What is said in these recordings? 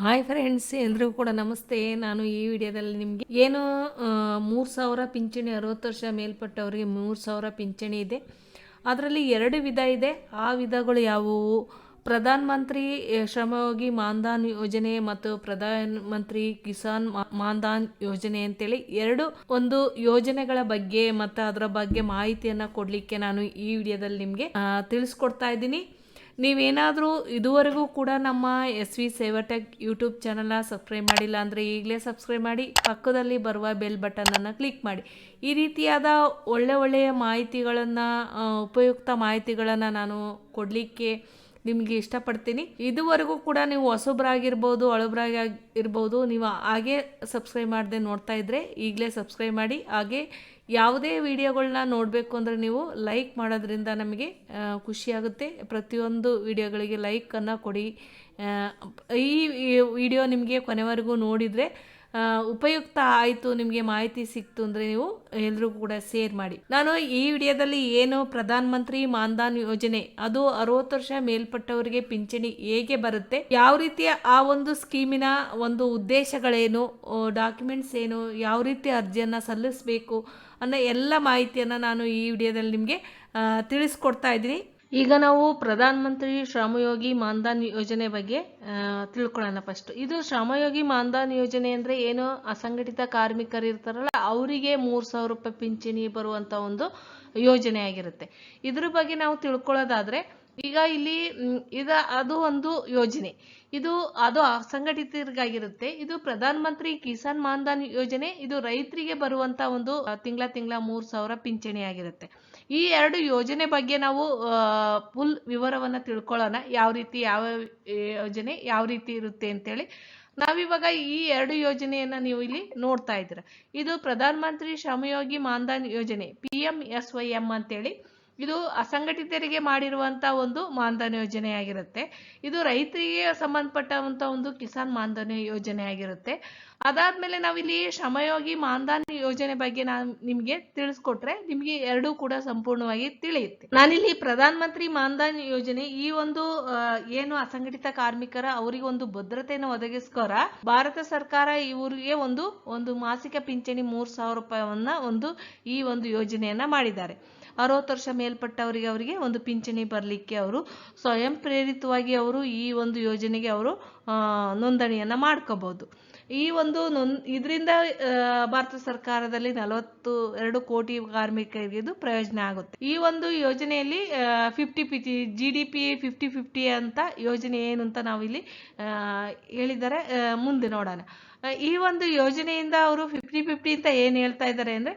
Hi friends, ಎಲ್ರಿಗೂ ಕೂಡ ನಮಸ್ತೆ. ನಾನು ಈ ವಿಡಿಯೋದಲ್ಲಿ ನಿಮಗೆ ಏನು 3,000 ಪಿಂಚಣಿ 60 ವರ್ಷ ಮೇಲ್ಪಟ್ಟವರಿಗೆ 3,000 ಪಿಂಚಣಿ ಇದೆ. ಅದರಲ್ಲಿ 2 ವಿಧ ಇದೆ. ಆ ವಿಧಗಳು ಯಾವುವು? ಪ್ರಧಾನ ಮಂತ್ರಿ ಶ್ರಮಯೋಗಿ ಮಾನ್ಧನ್ ಯೋಜನೆ ಮತ್ತು ಪ್ರಧಾನ ಮಂತ್ರಿ ಕಿಸಾನ್ ಮಾನ್ಧನ್ ಯೋಜನೆ ಅಂತೇಳಿ ಒಂದು ಯೋಜನೆಗಳ ಬಗ್ಗೆ ಮತ್ತು ಅದರ ಬಗ್ಗೆ ಮಾಹಿತಿಯನ್ನು ಕೊಡಲಿಕ್ಕೆ ನಾನು ಈ ವಿಡಿಯೋದಲ್ಲಿ ನಿಮಗೆ ತಿಳಿಸ್ಕೊಡ್ತಾ ಇದ್ದೀನಿ. ನೀವೇನಾದರೂ ಇದುವರೆಗೂ ಕೂಡ ನಮ್ಮ SV ಸೇವಾಟೆಕ್ ಯೂಟ್ಯೂಬ್ ಚಾನಲ್ನ ಸಬ್ಸ್ಕ್ರೈಬ್ ಮಾಡಿಲ್ಲ ಅಂದರೆ ಈಗಲೇ ಸಬ್ಸ್ಕ್ರೈಬ್ ಮಾಡಿ, ಪಕ್ಕದಲ್ಲಿ ಬರುವ ಬೆಲ್ ಬಟನನ್ನು ಕ್ಲಿಕ್ ಮಾಡಿ. ಈ ರೀತಿಯಾದ ಒಳ್ಳೆಯ ಮಾಹಿತಿಗಳನ್ನು, ಉಪಯುಕ್ತ ಮಾಹಿತಿಗಳನ್ನು ನಾನು ಕೊಡಲಿಕ್ಕೆ ನಿಮಗೆ ಇಷ್ಟಪಡ್ತೀನಿ. ಇದುವರೆಗೂ ಕೂಡ ನೀವು ಹೊಸಬ್ರಾಗಿರ್ಬೋದು, ಹಳಬ್ರಾಗಿರ್ಬೋದು, ನೀವು ಹಾಗೆ ಸಬ್ಸ್ಕ್ರೈಬ್ ಮಾಡದೆ ನೋಡ್ತಾ ಇದ್ದರೆ ಈಗಲೇ ಸಬ್ಸ್ಕ್ರೈಬ್ ಮಾಡಿ. ಹಾಗೆ ಯಾವುದೇ ವಿಡಿಯೋಗಳನ್ನ ನೋಡಬೇಕು ಅಂದರೆ ನೀವು ಲೈಕ್ ಮಾಡೋದ್ರಿಂದ ನಮಗೆ ಖುಷಿಯಾಗುತ್ತೆ. ಪ್ರತಿಯೊಂದು ವಿಡಿಯೋಗಳಿಗೆ ಲೈಕನ್ನು ಕೊಡಿ. ಈ ವಿಡಿಯೋ ನಿಮಗೆ ಕೊನೆವರೆಗೂ ನೋಡಿದರೆ ಉಪಯುಕ್ತ ಆಯಿತು, ನಿಮಗೆ ಮಾಹಿತಿ ಸಿಕ್ತು ಅಂದರೆ ನೀವು ಎಲ್ರಿಗೂ ಕೂಡ ಶೇರ್ ಮಾಡಿ. ನಾನು ಈ ವಿಡಿಯೋದಲ್ಲಿ ಏನು ಪ್ರಧಾನ ಮಂತ್ರಿ ಮಾನ್ಧನ್ ಯೋಜನೆ, ಅದು 60 ವರ್ಷ ಮೇಲ್ಪಟ್ಟವರಿಗೆ ಪಿಂಚಣಿ ಹೇಗೆ ಬರುತ್ತೆ, ಯಾವ ರೀತಿಯ ಆ ಒಂದು ಸ್ಕೀಮಿನ ಒಂದು ಉದ್ದೇಶಗಳೇನು, ಡಾಕ್ಯುಮೆಂಟ್ಸ್ ಏನು, ಯಾವ ರೀತಿ ಅರ್ಜಿಯನ್ನು ಸಲ್ಲಿಸಬೇಕು ಅನ್ನೋ ಎಲ್ಲ ಮಾಹಿತಿಯನ್ನು ನಾನು ಈ ವಿಡಿಯೋದಲ್ಲಿ ನಿಮಗೆ ತಿಳಿಸ್ಕೊಡ್ತಾ ಇದ್ದೀನಿ. ಈಗ ನಾವು ಪ್ರಧಾನ ಮಂತ್ರಿ ಶ್ರಮಯೋಗಿ ಮಾನ್ಧನ್ ಯೋಜನೆ ಬಗ್ಗೆ ತಿಳ್ಕೊಳ್ಳೋಣ. ಫಸ್ಟ್, ಇದು ಶ್ರಮಯೋಗಿ ಮಾನ್ಧನ್ ಯೋಜನೆ ಅಂದರೆ ಏನು, ಅಸಂಘಟಿತ ಕಾರ್ಮಿಕರು ಇರ್ತಾರಲ್ಲ ಅವರಿಗೆ 3,000 ರೂಪಾಯಿ ಪಿಂಚಣಿ ಬರುವಂಥ ಒಂದು ಯೋಜನೆ ಆಗಿರುತ್ತೆ. ಇದ್ರ ಬಗ್ಗೆ ನಾವು ತಿಳ್ಕೊಳ್ಳೋದಾದರೆ, ಈಗ ಇಲ್ಲಿ ಅದು ಒಂದು ಯೋಜನೆ, ಅದು ಅಸಂಘಟಿತರಿಗಾಗಿರುತ್ತೆ. ಇದು ಪ್ರಧಾನ ಮಂತ್ರಿ ಕಿಸಾನ್ ಮಾನ್ಧನ್ ಯೋಜನೆ, ಇದು ರೈತರಿಗೆ ಬರುವಂತ ಒಂದು ತಿಂಗಳ 3,000 ಪಿಂಚಣಿ ಆಗಿರುತ್ತೆ. ಈ 2 ಯೋಜನೆ ಬಗ್ಗೆ ನಾವು ಫುಲ್ ವಿವರವನ್ನ ತಿಳ್ಕೊಳ್ಳೋಣ. ಯಾವ ಯೋಜನೆ ಯಾವ ರೀತಿ ಇರುತ್ತೆ ಅಂತೇಳಿ. ನಾವಿವಾಗ ಈ 2 ಯೋಜನೆಯನ್ನ ನೀವು ಇಲ್ಲಿ ನೋಡ್ತಾ ಇದ್ದೀರಾ. ಇದು ಪ್ರಧಾನ ಮಂತ್ರಿ ಶ್ರಮಯೋಗಿ ಮಾನ್ಧನ್ ಯೋಜನೆ, PMSYM ಅಂತೇಳಿ. ಇದು ಅಸಂಘಟಿತರಿಗೆ ಮಾಡಿರುವಂತ ಒಂದು ಮಾನ್ಧನ್ ಯೋಜನೆ ಆಗಿರುತ್ತೆ. ಇದು ರೈತರಿಗೆ ಸಂಬಂಧಪಟ್ಟಂತ ಒಂದು ಕಿಸಾನ್ ಮಾನ್ಧನ್ ಯೋಜನೆ ಆಗಿರುತ್ತೆ. ಅದಾದ್ಮೇಲೆ ನಾವಿಲ್ಲಿ ಶ್ರಮಯೋಗಿ ಮಾನ್ಧನ್ ಯೋಜನೆ ಬಗ್ಗೆ ನಾನು ನಿಮ್ಗೆ ತಿಳಿಸ್ಕೊಟ್ರೆ ನಿಮ್ಗೆ 2 ಕೂಡ ಸಂಪೂರ್ಣವಾಗಿ ತಿಳಿಯುತ್ತೆ. ನಾನಿಲ್ಲಿ ಪ್ರಧಾನ ಮಂತ್ರಿ ಮಾನ್ಧನ್ ಯೋಜನೆ, ಈ ಒಂದು ಏನು ಅಸಂಘಟಿತ ಕಾರ್ಮಿಕರ ಅವರಿಗೆ ಒಂದು ಭದ್ರತೆಯನ್ನು ಒದಗಿಸ್ಕೋರ ಭಾರತ ಸರ್ಕಾರ ಇವರಿಗೆ ಒಂದು ಮಾಸಿಕ ಪಿಂಚಣಿ 3,000 ರೂಪಾಯಿಯನ್ನ ಈ ಒಂದು ಯೋಜನೆಯನ್ನ ಮಾಡಿದ್ದಾರೆ. 60 ವರ್ಷ ಮೇಲ್ಪಟ್ಟವರಿಗೆ ಅವರಿಗೆ ಒಂದು ಪಿಂಚಣಿ ಬರಲಿಕ್ಕೆ ಅವರು ಸ್ವಯಂ ಪ್ರೇರಿತವಾಗಿ ಅವರು ಈ ಒಂದು ಯೋಜನೆಗೆ ಅವರು ನೋಂದಣಿಯನ್ನ ಮಾಡ್ಕೋಬಹುದು. ಈ ಒಂದು ಇದರಿಂದ ಭಾರತ ಸರ್ಕಾರದಲ್ಲಿ 42 ಕೋಟಿ ಕಾರ್ಮಿಕರಿಗೆ ಇದು ಪ್ರಯೋಜನ ಆಗುತ್ತೆ. ಈ ಒಂದು ಯೋಜನೆಯಲ್ಲಿ 50-50 GDP 50-50 ಅಂತ ಯೋಜನೆ ಏನು ಅಂತ ನಾವಿಲ್ಲಿ ಹೇಳಿದ್ದಾರೆ. ಮುಂದೆ ನೋಡೋಣ. ಈ ಒಂದು ಯೋಜನೆಯಿಂದ ಅವರು 50-50 ಅಂತ ಏನ್ ಹೇಳ್ತಾ ಇದ್ದಾರೆ ಅಂದ್ರೆ,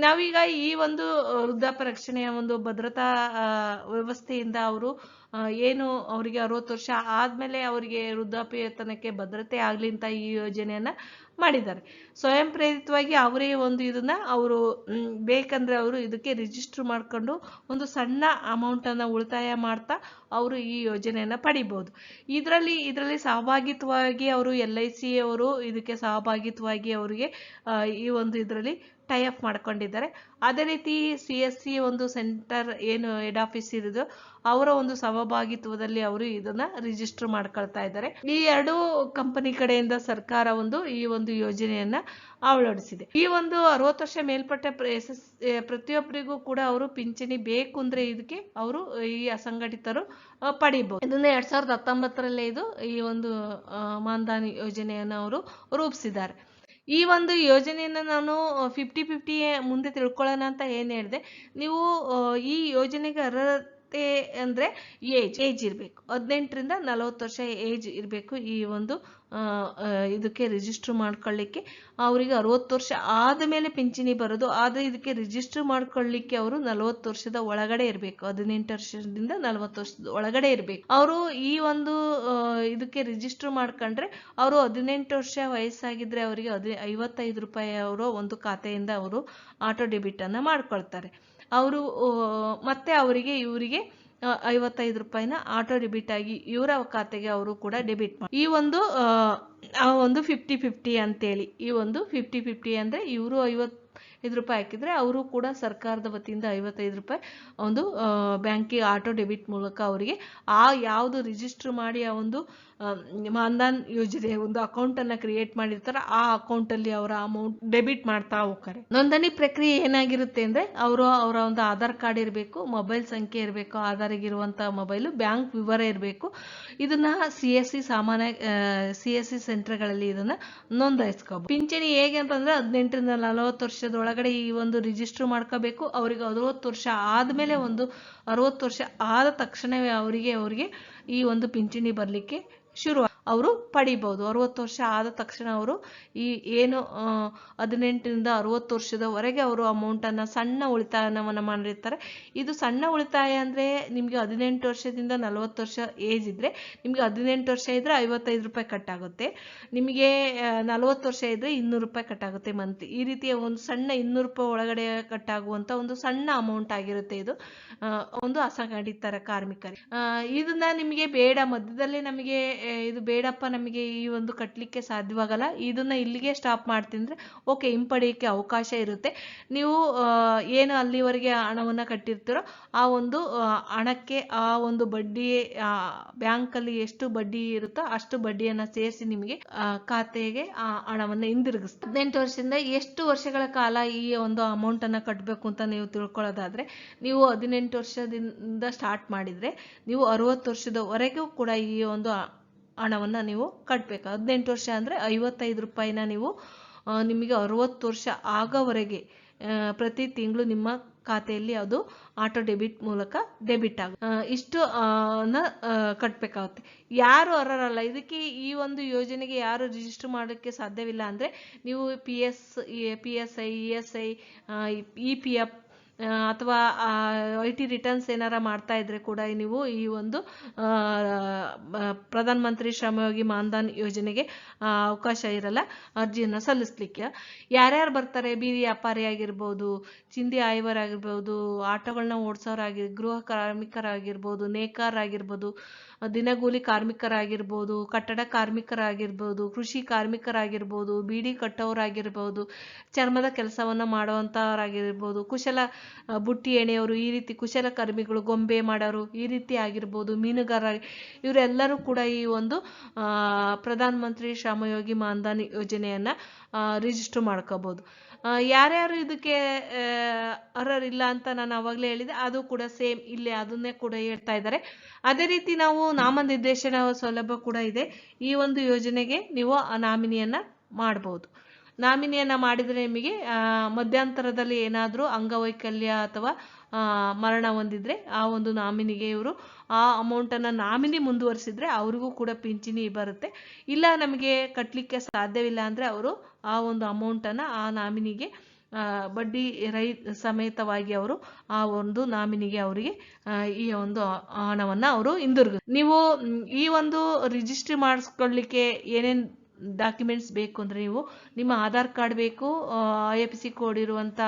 ನಾವೀಗ ಈ ಒಂದು ವೃದ್ಧಾಪ್ಯ ರಕ್ಷಣೆಯ ಒಂದು ಭದ್ರತಾ ವ್ಯವಸ್ಥೆಯಿಂದ ಅವರು ಏನು ಅವರಿಗೆ 60 ವರ್ಷ ಆದ್ಮೇಲೆ ಅವರಿಗೆ ವೃದ್ಧಾಪ್ಯ ವೇತನಕ್ಕೆ ಭದ್ರತೆ ಆಗ್ಲಿ ಅಂತ ಈ ಯೋಜನೆಯನ್ನ ಮಾಡಿದ್ದಾರೆ. ಸ್ವಯಂ ಪ್ರೇರಿತವಾಗಿ ಅವರೇ ಇದನ್ನ ಅವರು ಬೇಕಂದ್ರೆ ಅವರು ಇದಕ್ಕೆ ರಿಜಿಸ್ಟರ್ ಮಾಡ್ಕೊಂಡು ಒಂದು ಸಣ್ಣ ಅಮೌಂಟ್ ಅನ್ನ ಉಳಿತಾಯ ಮಾಡ್ತಾ ಅವರು ಈ ಯೋಜನೆಯನ್ನ ಪಡಿಬಹುದು. ಇದರಲ್ಲಿ ಸಹಭಾಗಿತ್ವವಾಗಿ ಅವರು LIC ಅವರು ಇದಕ್ಕೆ ಸಹಭಾಗಿತ್ವವಾಗಿ ಅವರಿಗೆ ಈ ಒಂದು ಇದರಲ್ಲಿ ಟೈ ಅಪ್ ಮಾಡ್ಕೊಂಡಿದ್ದಾರೆ. ಅದೇ ರೀತಿ CSC ಒಂದು ಸೆಂಟರ್ ಏನು ಹೆಡ್ ಆಫೀಸ್ ಇರೋದು ಅವರ ಒಂದು ಸಹಭಾಗಿತ್ವದಲ್ಲಿ ಅವರು ಇದನ್ನ ರಿಜಿಸ್ಟರ್ ಮಾಡ್ಕೊಳ್ತಾ ಇದ್ದಾರೆ. ಈ 2 ಕಂಪನಿ ಕಡೆಯಿಂದ ಸರ್ಕಾರ ಈ ಒಂದು ಯೋಜನೆಯನ್ನ ಅಳವಡಿಸಿದೆ. ಈ ಒಂದು 60 ವರ್ಷ ಮೇಲ್ಪಟ್ಟ ಪ್ರತಿಯೊಬ್ಬರಿಗೂ ಕೂಡ ಅವರು ಪಿಂಚಣಿ ಬೇಕು ಅಂದ್ರೆ ಇದಕ್ಕೆ ಅವರು ಈ ಅಸಂಘಟಿತರು ಪಡಿಬಹುದು. ಇದನ್ನ 2019ರಲ್ಲೇ ಈ ಒಂದು ಮಾನ್ಧನ್ ಯೋಜನೆಯನ್ನು ಅವರು ರೂಪಿಸಿದ್ದಾರೆ. ಈ ಒಂದು ಯೋಜನೆಯನ್ನ ನಾನು 50-50 ಮುಂದೆ ತಿಳ್ಕೊಳ್ಳೋಣ ಅಂತ ಏನ್ ಹೇಳಿದೆ. ನೀವು ಈ ಯೋಜನೆಗೆ ಅರ್ಹತೆ ಅಂದ್ರೆ ಏಜ್ ಇರಬೇಕು, 18ರಿಂದ 40 ವರ್ಷ ಏಜ್ ಇರಬೇಕು. ಈ ಒಂದು ಇದಕ್ಕೆ ರಿಜಿಸ್ಟರ್ ಮಾಡ್ಕೊಳ್ಳಿಕ್ಕೆ ಅವರಿಗೆ 60 ವರ್ಷ ಆದ್ಮೇಲೆ ಪಿಂಚಣಿ ಬರೋದು. ಆದ್ರೆ ಇದಕ್ಕೆ ರಿಜಿಸ್ಟರ್ ಮಾಡ್ಕೊಳ್ಳಿಕ್ಕೆ ಅವರು 40 ವರ್ಷದ ಒಳಗಡೆ ಇರಬೇಕು. 18 ವರ್ಷದಿಂದ 40 ವರ್ಷದ ಒಳಗಡೆ ಇರಬೇಕು. ಅವರು ಈ ಒಂದು ಇದಕ್ಕೆ ರಿಜಿಸ್ಟರ್ ಮಾಡ್ಕೊಂಡ್ರೆ ಅವರು 18 ವರ್ಷ ವಯಸ್ಸಾಗಿದ್ರೆ ಅವರಿಗೆ 55 ರೂಪಾಯಿ ಅವರು ಒಂದು ಖಾತೆಯಿಂದ ಅವರು ಆಟೋ ಡೆಬಿಟ್ ಅನ್ನ ಮಾಡ್ಕೊಳ್ತಾರೆ. ಅವರು ಮತ್ತೆ ಇವರಿಗೆ 55 ರೂಪಾಯಿನ ಆಟೋ ಡೆಬಿಟ್ ಆಗಿ ಇವರ ಖಾತೆಗೆ ಅವರು ಕೂಡ ಡೆಬಿಟ್ ಮಾಡಿ ಈ ಒಂದು 50-50 ಅಂತೇಳಿ. ಈ ಒಂದು 50-50 ಅಂದ್ರೆ ಇವರು ರೂಪಾಯಿ ಹಾಕಿದರೆ ಅವರು ಕೂಡ ಸರ್ಕಾರದ ವತಿಯಿಂದ 55 ರೂಪಾಯಿ ಒಂದು ಬ್ಯಾಂಕಿಗೆ ಆಟೋ ಡೆಬಿಟ್ ಮೂಲಕ ಅವರಿಗೆ ಯಾವುದು ರಿಜಿಸ್ಟರ್ ಮಾಡಿ ಆ ಒಂದು ಮಾನ್ಧನ್ ಯೋಜನೆ ಒಂದು ಅಕೌಂಟನ್ನು ಕ್ರಿಯೇಟ್ ಮಾಡಿರ್ತಾರೆ ಆ ಅಕೌಂಟಲ್ಲಿ ಅವರ ಅಮೌಂಟ್ ಡೆಬಿಟ್ ಮಾಡ್ತಾ ಹೋಗ್ತಾರೆ. ನೋಂದಣಿ ಪ್ರಕ್ರಿಯೆ ಏನಾಗಿರುತ್ತೆ ಅಂದರೆ ಅವರ ಒಂದು ಆಧಾರ್ ಕಾರ್ಡ್ ಇರಬೇಕು, ಮೊಬೈಲ್ ಸಂಖ್ಯೆ ಇರಬೇಕು, ಆಧಾರಿಗಿರುವಂಥ ಮೊಬೈಲು, ಬ್ಯಾಂಕ್ ವಿವರ ಇರಬೇಕು. ಇದನ್ನ CSC CSC ಸೆಂಟರ್ಗಳಲ್ಲಿ ಇದನ್ನ ನೋಂದಾಯಿಸ್ಕೋಬಹುದು. ಪಿಂಚಣಿ ಹೇಗೆ ಅಂತಂದ್ರೆ 18ರಿಂದ 40 ವರ್ಷದ ಒಳಗಡೆ ಈ ಒಂದು ರಿಜಿಸ್ಟರ್ ಮಾಡ್ಕೋಬೇಕು. ಅವರಿಗೆ 60 ವರ್ಷ ಆದಮೇಲೆ 60 ವರ್ಷ ಆದ ತಕ್ಷಣವೇ ಅವರಿಗೆ ಈ ಒಂದು ಪಿಂಚಣಿ ಬರಲಿಕ್ಕೆ ಶುರು ಅವರು ಪಡಿಬಹುದು. 60 ವರ್ಷ ಆದ ತಕ್ಷಣ ಅವರು ಈ ಏನು 18ರಿಂದ 60 ವರ್ಷದವರೆಗೆ ಅವರು ಅಮೌಂಟನ್ನು ಸಣ್ಣ ಉಳಿತಾಯವನ್ನು ಮಾಡಿರ್ತಾರೆ. ಇದು ಸಣ್ಣ ಉಳಿತಾಯ ಅಂದರೆ ನಿಮಗೆ 18 ವರ್ಷದಿಂದ 40 ವರ್ಷ ಏಜ್ ಇದ್ದರೆ ನಿಮಗೆ 18 ವರ್ಷ ಇದ್ದರೆ 55 ರೂಪಾಯಿ ಕಟ್ಟಾಗುತ್ತೆ. ನಿಮಗೆ 40 ವರ್ಷ ಇದ್ದರೆ 200 ರೂಪಾಯಿ ಕಟ್ಟಾಗುತ್ತೆ ಮಂತ್ಲಿ. ಈ ರೀತಿಯ ಒಂದು ಸಣ್ಣ 200 ರೂಪಾಯಿ ಒಳಗಡೆ ಕಟ್ಟಾಗುವಂಥ ಒಂದು ಸಣ್ಣ ಅಮೌಂಟ್ ಆಗಿರುತ್ತೆ. ಇದು ಒಂದು ಅಸಂಘಟಿತ ಕಾರ್ಮಿಕರಿಗೆ ಇದನ್ನ ನಿಮಗೆ ಬೇಡ, ಮಧ್ಯದಲ್ಲಿ ನಮಗೆ ಇದು ಬೇಡಪ್ಪ, ನಮಗೆ ಈ ಒಂದು ಕಟ್ಟಲಿಕ್ಕೆ ಸಾಧ್ಯವಾಗಲ್ಲ, ಇದನ್ನ ಇಲ್ಲಿಗೆ ಸ್ಟಾಪ್ ಮಾಡ್ತೀನಿ ಅಂದರೆ ಓಕೆ, ಹಿಂಪಡೆಯೋಕ್ಕೆ ಅವಕಾಶ ಇರುತ್ತೆ. ನೀವು ಏನು ಅಲ್ಲಿವರೆಗೆ ಹಣವನ್ನು ಕಟ್ಟಿರ್ತೀರೋ ಆ ಒಂದು ಹಣಕ್ಕೆ ಆ ಒಂದು ಬಡ್ಡಿ ಬ್ಯಾಂಕಲ್ಲಿ ಎಷ್ಟು ಬಡ್ಡಿ ಇರುತ್ತೋ ಅಷ್ಟು ಬಡ್ಡಿಯನ್ನು ಸೇರಿಸಿ ನಿಮಗೆ ಖಾತೆಗೆ ಆ ಹಣವನ್ನು ಹಿಂದಿರುಗಿಸ್ತಾರೆ. 18 ವರ್ಷದಿಂದ ಎಷ್ಟು ವರ್ಷಗಳ ಕಾಲ ಈ ಒಂದು ಅಮೌಂಟನ್ನು ಕಟ್ಟಬೇಕು ಅಂತ ನೀವು ತಿಳ್ಕೊಳ್ಳೋದಾದರೆ, ನೀವು 18 ವರ್ಷದಿಂದ ಸ್ಟಾರ್ಟ್ ಮಾಡಿದರೆ ನೀವು 60 ವರ್ಷದವರೆಗೂ ಕೂಡ ಈ ಒಂದು ಹಣವನ್ನು ನೀವು ಕಟ್ಟಬೇಕು. 18 ವರ್ಷ ಅಂದರೆ 55 ರೂಪಾಯಿನ ನೀವು ನಿಮಗೆ 60 ವರ್ಷ ಆಗೋವರೆಗೆ ಪ್ರತಿ ತಿಂಗಳು ನಿಮ್ಮ ಖಾತೆಯಲ್ಲಿ ಅದು ಆಟೋ ಡೆಬಿಟ್ ಮೂಲಕ ಡೆಬಿಟ್ ಇಷ್ಟು ಕಟ್ಟಬೇಕಾಗುತ್ತೆ. ಯಾರು ಅರ್ಹರಲ್ಲ ಇದಕ್ಕೆ, ಈ ಒಂದು ಯೋಜನೆಗೆ ಯಾರು ರಿಜಿಸ್ಟರ್ ಮಾಡೋಕ್ಕೆ ಸಾಧ್ಯವಿಲ್ಲ ಅಂದರೆ ನೀವು PSI ESI EPF ಅಥವಾ IT ರಿಟರ್ನ್ಸ್ ಏನಾರ ಮಾಡ್ತಾ ಇದ್ರೆ ಕೂಡ ನೀವು ಈ ಒಂದು ಪ್ರಧಾನ ಮಂತ್ರಿ ಶ್ರಮಯೋಗಿ ಮಾನ್ಧನ್ ಯೋಜನೆಗೆ ಅವಕಾಶ ಇರಲ್ಲ ಅರ್ಜಿಯನ್ನು ಸಲ್ಲಿಸಲಿಕ್ಕೆ. ಯಾರ್ಯಾರು ಬರ್ತಾರೆ? ಬೀದಿ ವ್ಯಾಪಾರಿ ಆಗಿರ್ಬೋದು, ಚಿಂದಿ ಆಯ್ವರ್ ಆಗಿರ್ಬೋದು, ಆಟೋಗಳನ್ನ ಗೃಹ ಕಾರ್ಮಿಕರಾಗಿರ್ಬೋದು, ನೇಕಾರರಾಗಿರ್ಬೋದು, ದಿನಗೂಲಿ ಕಾರ್ಮಿಕರಾಗಿರ್ಬೋದು, ಕಟ್ಟಡ ಕಾರ್ಮಿಕರಾಗಿರ್ಬೋದು, ಕೃಷಿ ಕಾರ್ಮಿಕರಾಗಿರ್ಬೋದು, ಬೀಡಿ ಕಟ್ಟೋರಾಗಿರ್ಬೋದು, ಚರ್ಮದ ಕೆಲಸವನ್ನು ಮಾಡುವಂಥವರಾಗಿರ್ಬೋದು, ಬುಟ್ಟಿ ಎಣೆಯವರು, ಈ ರೀತಿ ಕುಶಲಕರ್ಮಿಗಳು, ಗೊಂಬೆ ಮಾಡೋರು, ಈ ರೀತಿ ಆಗಿರ್ಬೋದು, ಮೀನುಗಾರ, ಇವರೆಲ್ಲರೂ ಕೂಡ ಈ ಒಂದು ಪ್ರಧಾನ ಮಂತ್ರಿ ಶ್ರಮಯೋಗಿ ಮಾನ್ಧನ್ ಯೋಜನೆಯನ್ನು ರಿಜಿಸ್ಟರ್ ಮಾಡ್ಕೋಬಹುದು. ಯಾರ್ಯಾರು ಇದಕ್ಕೆ ಅರ್ಹರಿಲ್ಲ ಅಂತ ನಾನು ಅವಾಗಲೇ ಹೇಳಿದೆ, ಅದು ಕೂಡ ಸೇಮ್ ಇಲ್ಲಿ ಅದನ್ನೇ ಕೂಡ ಹೇಳ್ತಾ ಇದ್ದಾರೆ. ಅದೇ ರೀತಿ ನಾವು ನಾಮನಿರ್ದೇಶನ ಸೌಲಭ್ಯ ಕೂಡ ಇದೆ. ಈ ಒಂದು ಯೋಜನೆಗೆ ನೀವು ನಾಮಿನಿಯನ್ನು ಮಾಡ್ಬೋದು. ನಾಮಿನಿಯನ್ನು ಮಾಡಿದರೆ ನಿಮಗೆ ಮಧ್ಯಂತರದಲ್ಲಿ ಏನಾದರೂ ಅಂಗವೈಕಲ್ಯ ಅಥವಾ ಮರಣ ಹೊಂದಿದ್ರೆ ಆ ಒಂದು ನಾಮಿನಿಗೆ ಇವರು ಆ ಅಮೌಂಟನ್ನು ನಾಮಿನಿ ಮುಂದುವರಿಸಿದ್ರೆ ಅವ್ರಿಗೂ ಕೂಡ ಪಿಂಚಣಿ ಬರುತ್ತೆ. ಇಲ್ಲ ನಮಗೆ ಕಟ್ಟಲಿಕ್ಕೆ ಸಾಧ್ಯವಿಲ್ಲ ಅಂದರೆ ಅವರು ಆ ಒಂದು ಅಮೌಂಟನ್ನು ಆ ನಾಮಿನಿಗೆ ಬಡ್ಡಿ ಸಮೇತವಾಗಿ ಅವರು ಆ ಒಂದು ನಾಮಿನಿಗೆ ಅವರಿಗೆ ಈ ಒಂದು ಹಣವನ್ನು ಅವರು ನೀವು ಈ ಒಂದು ರಿಜಿಸ್ಟ್ರಿ ಮಾಡಿಸ್ಕೊಳ್ಳಿಕ್ಕೆ ಏನೇನು ಡಾಕ್ಯುಮೆಂಟ್ಸ್ ಬೇಕು ಅಂದರೆ ನೀವು ನಿಮ್ಮ ಆಧಾರ್ ಕಾರ್ಡ್ ಬೇಕು, IFSC ಕೋಡ್ ಇರುವಂಥ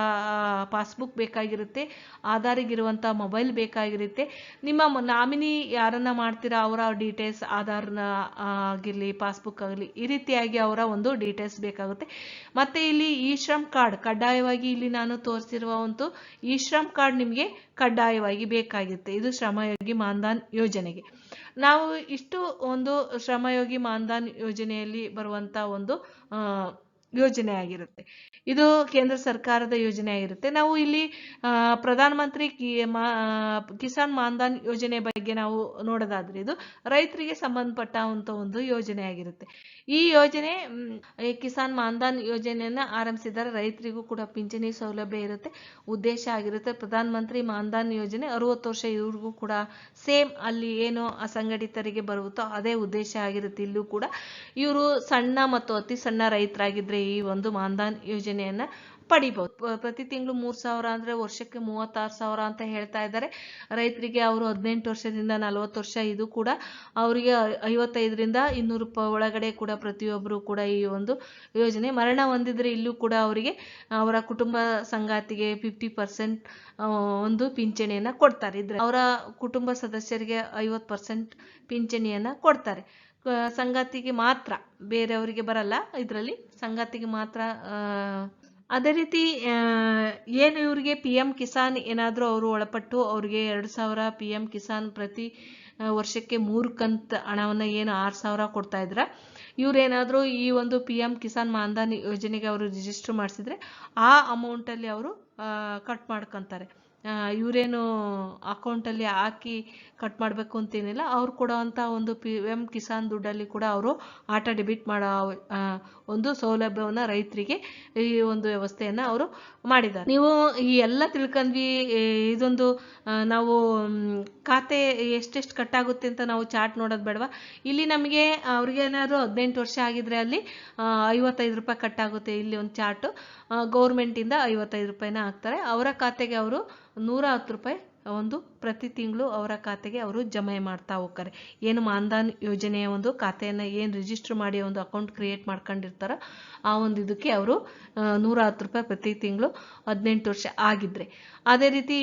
ಪಾಸ್ಬುಕ್ ಬೇಕಾಗಿರುತ್ತೆ, ಆಧಾರಿಗಿರುವಂಥ ಮೊಬೈಲ್ ಬೇಕಾಗಿರುತ್ತೆ, ನಿಮ್ಮ ನಾಮಿನಿ ಯಾರನ್ನ ಮಾಡ್ತೀರಾ ಅವರ ಡೀಟೇಲ್ಸ್, ಆಧಾರ್ನ ಆಗಿರಲಿ, ಪಾಸ್ಬುಕ್ ಆಗಲಿ, ಈ ರೀತಿಯಾಗಿ ಅವರ ಒಂದು ಡೀಟೇಲ್ಸ್ ಬೇಕಾಗುತ್ತೆ. ಮತ್ತು ಇಲ್ಲಿ ಶ್ರಮ್ ಕಾರ್ಡ್ ಕಡ್ಡಾಯವಾಗಿ, ಇಲ್ಲಿ ನಾನು ತೋರಿಸಿರುವ ಒಂದು ಶ್ರಮ್ ಕಾರ್ಡ್ ನಿಮಗೆ ಕಡ್ಡಾಯವಾಗಿ ಬೇಕಾಗಿರುತ್ತೆ. ಇದು ಶ್ರಮಯೋಗಿ ಮಾನ್ಧನ್ ಯೋಜನೆಗೆ. ನಾವು ಇಷ್ಟು ಒಂದು ಶ್ರಮಯೋಗಿ ಮಾನ್ಧನ್ ಯೋಜನೆಯಲ್ಲಿ ಬರುವಂಥ ಒಂದು ಯೋಜನೆ ಆಗಿರುತ್ತೆ. ಇದು ಕೇಂದ್ರ ಸರ್ಕಾರದ ಯೋಜನೆ ಆಗಿರುತ್ತೆ. ನಾವು ಇಲ್ಲಿ ಪ್ರಧಾನ ಮಂತ್ರಿ ಕಿಸಾನ್ ಮಾನ್ಧನ್ ಯೋಜನೆ ಬಗ್ಗೆ ನಾವು ನೋಡೋದಾದ್ರೆ ಇದು ರೈತರಿಗೆ ಸಂಬಂಧಪಟ್ಟಂತ ಒಂದು ಯೋಜನೆ ಆಗಿರುತ್ತೆ. ಈ ಯೋಜನೆ ಕಿಸಾನ್ ಮಾನ್ಧನ್ ಯೋಜನೆಯನ್ನ ಆರಂಭಿಸಿದರೆ ರೈತರಿಗೂ ಕೂಡ ಪಿಂಚಣಿ ಸೌಲಭ್ಯ ಇರುತ್ತೆ, ಉದ್ದೇಶ ಆಗಿರುತ್ತೆ. ಪ್ರಧಾನ ಮಂತ್ರಿ ಮಾನ್ಧನ್ ಯೋಜನೆ 60 ವರ್ಷ ಇವ್ರಿಗೂ ಕೂಡ ಸೇಮ್ ಅಲ್ಲಿ ಏನು ಅಸಂಘಟಿತರಿಗೆ ಬರುತ್ತೋ ಅದೇ ಉದ್ದೇಶ ಆಗಿರುತ್ತೆ. ಇಲ್ಲೂ ಕೂಡ ಇವರು ಸಣ್ಣ ಮತ್ತು ಅತಿ ಸಣ್ಣ ರೈತರಾಗಿದ್ರೆ ಈ ಒಂದು ಮಾನ್ಧನ್ ಯೋಜನೆಯನ್ನ ಪಡಿಬಹುದು. ಪ್ರತಿ ತಿಂಗಳು 3,000 ಅಂದ್ರೆ ವರ್ಷಕ್ಕೆ 36,000 ಅಂತ ಹೇಳ್ತಾ ಇದ್ದಾರೆ. ರೈತರಿಗೆ ಅವರು 18 ವರ್ಷದಿಂದ 40 ವರ್ಷ, ಇದು ಕೂಡ ಅವರಿಗೆ 55ರಿಂದ 200 ರೂಪಾಯಿ ಒಳಗಡೆ ಕೂಡ ಪ್ರತಿಯೊಬ್ಬರು ಕೂಡ ಈ ಒಂದು ಯೋಜನೆ. ಮರಣ ಹೊಂದಿದ್ರೆ ಇಲ್ಲೂ ಕೂಡ ಅವರಿಗೆ ಅವರ ಕುಟುಂಬ ಸಂಗಾತಿಗೆ 50% ಒಂದು ಪಿಂಚಣಿಯನ್ನ ಕೊಡ್ತಾರೆ. ಇದ್ರೆ ಅವರ ಕುಟುಂಬ ಸದಸ್ಯರಿಗೆ 50% ಪಿಂಚಣಿಯನ್ನ ಕೊಡ್ತಾರೆ. ಸಂಗಾತಿಗೆ ಮಾತ್ರ, ಬೇರೆಯವರಿಗೆ ಬರಲ್ಲ. ಇದರಲ್ಲಿ ಸಂಗಾತಿಗೆ ಮಾತ್ರ ಅದೇ ರೀತಿ ಏನು ಇವರಿಗೆ ಪಿ ಎಮ್ ಕಿಸಾನ್ ಏನಾದರೂ ಅವರು ಒಳಪಟ್ಟು ಅವ್ರಿಗೆ 2,000 ಪಿ ಎಮ್ ಕಿಸಾನ್ ಪ್ರತಿ ವರ್ಷಕ್ಕೆ 3 ಕಂತು ಹಣವನ್ನು ಏನು 6,000 ಕೊಡ್ತಾ ಇದ್ರ, ಇವರೇನಾದರೂ ಈ ಒಂದು ಪಿ ಎಮ್ ಕಿಸಾನ್ ಮಾನ್ಧನ್ ಯೋಜನೆಗೆ ಅವರು ರಿಜಿಸ್ಟರ್ ಮಾಡಿಸಿದ್ರೆ ಆ ಅಮೌಂಟಲ್ಲಿ ಅವರು ಕಟ್ ಮಾಡ್ಕೊತಾರೆ. ಇವರೇನು ಅಕೌಂಟಲ್ಲಿ ಹಾಕಿ ಕಟ್ ಮಾಡಬೇಕು ಅಂತೇನಿಲ್ಲ, ಅವ್ರು ಕೊಡೋವಂಥ ಒಂದು ಪಿ ಎಮ್ ಕಿಸಾನ್ ದುಡ್ಡಲ್ಲಿ ಕೂಡ ಅವರು ಆಟ ಡೆಬಿಟ್ ಮಾಡೋ ಒಂದು ಸೌಲಭ್ಯವನ್ನು ರೈತರಿಗೆ ಈ ಒಂದು ವ್ಯವಸ್ಥೆಯನ್ನು ಅವರು ಮಾಡಿದ್ದಾರೆ. ನೀವು ಈ ಎಲ್ಲ ತಿಳ್ಕೊಂಡ್ವಿ. ಇದೊಂದು ನಾವು ಖಾತೆ ಎಷ್ಟೆಷ್ಟು ಕಟ್ಟಾಗುತ್ತೆ ಅಂತ ನಾವು ಚಾರ್ಟ್ ನೋಡೋದು ಬೇಡವಾ? ಇಲ್ಲಿ ನಮಗೆ ಅವ್ರಿಗೇನಾದ್ರು 18 ವರ್ಷ ಆಗಿದ್ರೆ ಅಲ್ಲಿ 55 ರೂಪಾಯಿ ಕಟ್ಟಾಗುತ್ತೆ. ಇಲ್ಲಿ ಒಂದು ಚಾರ್ಟು ಗೌರ್ಮೆಂಟಿಂದ 55 ರೂಪಾಯಿನ ಹಾಕ್ತಾರೆ. ಅವರ ಖಾತೆಗೆ ಅವರು 110 ರೂಪಾಯಿ ಒಂದು ಪ್ರತಿ ತಿಂಗಳು ಅವರ ಖಾತೆಗೆ ಅವರು ಜಮೆ ಮಾಡ್ತಾ ಹೋಗ್ತಾರೆ. ಏನು ಮಾನ್ಧನ್ ಯೋಜನೆಯ ಒಂದು ಖಾತೆಯನ್ನು ಏನು ರಿಜಿಸ್ಟರ್ ಮಾಡಿ ಒಂದು ಅಕೌಂಟ್ ಕ್ರಿಯೇಟ್ ಮಾಡ್ಕೊಂಡಿರ್ತಾರೋ ಆ ಒಂದು ಇದಕ್ಕೆ ಅವರು 110 ರೂಪಾಯಿ ಪ್ರತಿ ತಿಂಗಳು 18 ವರ್ಷ ಆಗಿದ್ರೆ. ಅದೇ ರೀತಿ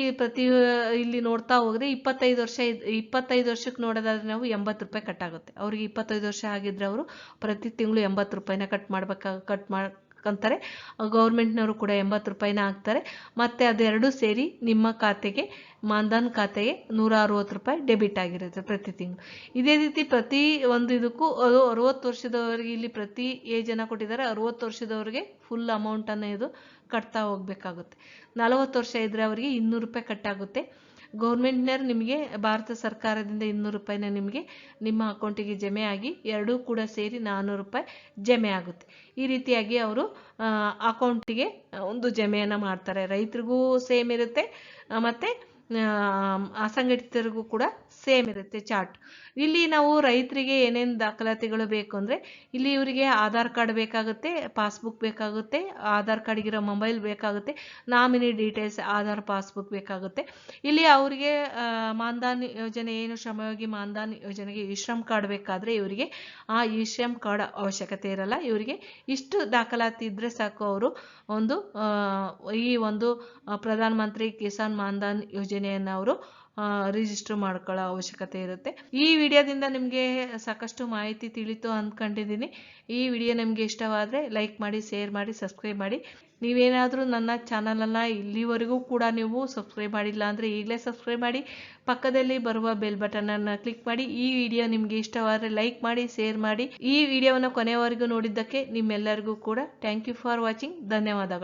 ಇಲ್ಲಿ ನೋಡ್ತಾ ಹೋದ್ರೆ 25 ವರ್ಷಕ್ಕೆ ನೋಡೋದಾದ್ರೆ ನಾವು 80 ರೂಪಾಯಿ ಕಟ್ಟಾಗುತ್ತೆ. ಅವ್ರಿಗೆ 25 ವರ್ಷ ಆಗಿದ್ರೆ ಅವರು ಪ್ರತಿ ತಿಂಗಳು 80 ರೂಪಾಯಿನ ಕಟ್ ಮಾಡ್ಕೊಂತಾರೆ. ಗೌರ್ಮೆಂಟ್ನವರು ಕೂಡ 80 ರೂಪಾಯಿನ ಹಾಕ್ತಾರೆ. ಮತ್ತೆ ಅದೆರಡು ಸೇರಿ ನಿಮ್ಮ ಖಾತೆಗೆ ಮಾನ್ಧನ್ ಖಾತೆಗೆ 160 ರೂಪಾಯಿ ಡೆಬಿಟ್ ಆಗಿರುತ್ತೆ ಪ್ರತಿ ತಿಂಗಳು. ಇದೇ ರೀತಿ ಪ್ರತಿ ಒಂದು ಇದಕ್ಕೂ ಅದು 60 ವರ್ಷದವರೆಗೆ ಇಲ್ಲಿ ಪ್ರತಿ ಏಜನ್ನು ಕೊಟ್ಟಿದ್ದಾರೆ. 60 ವರ್ಷದವರೆಗೆ ಫುಲ್ ಅಮೌಂಟನ್ನು ಇದು ಕಟ್ತಾ ಹೋಗ್ಬೇಕಾಗುತ್ತೆ. 40 ವರ್ಷ ಇದ್ರೆ ಅವರಿಗೆ 200 ರೂಪಾಯಿ ಕಟ್ಟಾಗುತ್ತೆ. ಗೌರ್ಮೆಂಟ್ನವ್ರು ನಿಮಗೆ ಭಾರತ ಸರ್ಕಾರದಿಂದ 200 ರೂಪಾಯಿನ ನಿಮಗೆ ನಿಮ್ಮ ಅಕೌಂಟಿಗೆ ಜಮೆ ಆಗಿ ಎರಡೂ ಕೂಡ ಸೇರಿ 400 ರೂಪಾಯಿ ಜಮೆ ಆಗುತ್ತೆ. ಈ ರೀತಿಯಾಗಿ ಅವರು ಅಕೌಂಟಿಗೆ ಒಂದು ಜಮೆಯನ್ನು ಮಾಡ್ತಾರೆ. ರೈತರಿಗೂ ಸೇಮ್ ಇರುತ್ತೆ, ಮತ್ತು ಅಸಂಘಟಿತರಿಗೂ ಕೂಡ ಸೇಮ್ ಇರುತ್ತೆ ಚಾರ್ಟ್. ಇಲ್ಲಿ ನಾವು ರೈತರಿಗೆ ಏನೇನು ದಾಖಲಾತಿಗಳು ಬೇಕು ಅಂದರೆ ಇಲ್ಲಿ ಇವರಿಗೆ ಆಧಾರ್ ಕಾರ್ಡ್ ಬೇಕಾಗುತ್ತೆ, ಪಾಸ್ಬುಕ್ ಬೇಕಾಗುತ್ತೆ, ಆಧಾರ್ ಕಾರ್ಡ್ಗಿರೋ ಮೊಬೈಲ್ ಬೇಕಾಗುತ್ತೆ, ನಾಮಿನಿ ಡೀಟೇಲ್ಸ್ ಆಧಾರ್ ಪಾಸ್ಬುಕ್ ಬೇಕಾಗುತ್ತೆ. ಇಲ್ಲಿ ಅವರಿಗೆ ಮಾನ್ಧನ್ ಯೋಜನೆ ಏನು ಶ್ರಮಯೋಗಿ ಮಾನ್ಧನ್ ಯೋಜನೆಗೆ ಇ ಶ್ರಮ್ ಕಾರ್ಡ್ ಬೇಕಾದರೆ ಇವರಿಗೆ ಆ ಇ ಶ್ರಮ್ ಕಾರ್ಡ್ ಅವಶ್ಯಕತೆ ಇರಲ್ಲ. ಇವರಿಗೆ ಇಷ್ಟು ದಾಖಲಾತಿ ಇದ್ದರೆ ಸಾಕು, ಅವರು ಒಂದು ಈ ಒಂದು ಪ್ರಧಾನ ಮಂತ್ರಿ ಕಿಸಾನ್ ಮಾನ್ಧನ್ ಯೋಜನೆಯನ್ನು ಅವರು ರಿಜಿಸ್ಟರ್ ಮಾಡ್ಕೊಳ್ಳೋ ಅವಶ್ಯಕತೆ ಇರುತ್ತೆ. ಈ ವಿಡಿಯೋದಿಂದ ನಿಮಗೆ ಸಾಕಷ್ಟು ಮಾಹಿತಿ ತಿಳಿತು ಅಂದ್ಕೊಂಡಿದ್ದೀನಿ. ಈ ವಿಡಿಯೋ ನಿಮಗೆ ಇಷ್ಟವಾದರೆ ಲೈಕ್ ಮಾಡಿ, ಶೇರ್ ಮಾಡಿ, ಸಬ್ಸ್ಕ್ರೈಬ್ ಮಾಡಿ. ನೀವೇನಾದರೂ ನನ್ನ ಚಾನಲನ್ನು ಇಲ್ಲಿವರೆಗೂ ಕೂಡ ನೀವು ಸಬ್ಸ್ಕ್ರೈಬ್ ಮಾಡಿಲ್ಲ ಅಂದರೆ ಈಗಲೇ ಸಬ್ಸ್ಕ್ರೈಬ್ ಮಾಡಿ, ಪಕ್ಕದಲ್ಲಿ ಬರುವ ಬೆಲ್ ಬಟನನ್ನು ಕ್ಲಿಕ್ ಮಾಡಿ. ಈ ವಿಡಿಯೋ ನಿಮಗೆ ಇಷ್ಟವಾದರೆ ಲೈಕ್ ಮಾಡಿ, ಶೇರ್ ಮಾಡಿ. ಈ ವಿಡಿಯೋವನ್ನು ಕೊನೆಯವರೆಗೂ ನೋಡಿದ್ದಕ್ಕೆ ನಿಮ್ಮೆಲ್ಲರಿಗೂ ಕೂಡ ಥ್ಯಾಂಕ್ ಯು ಫಾರ್ ವಾಚಿಂಗ್. ಧನ್ಯವಾದಗಳು.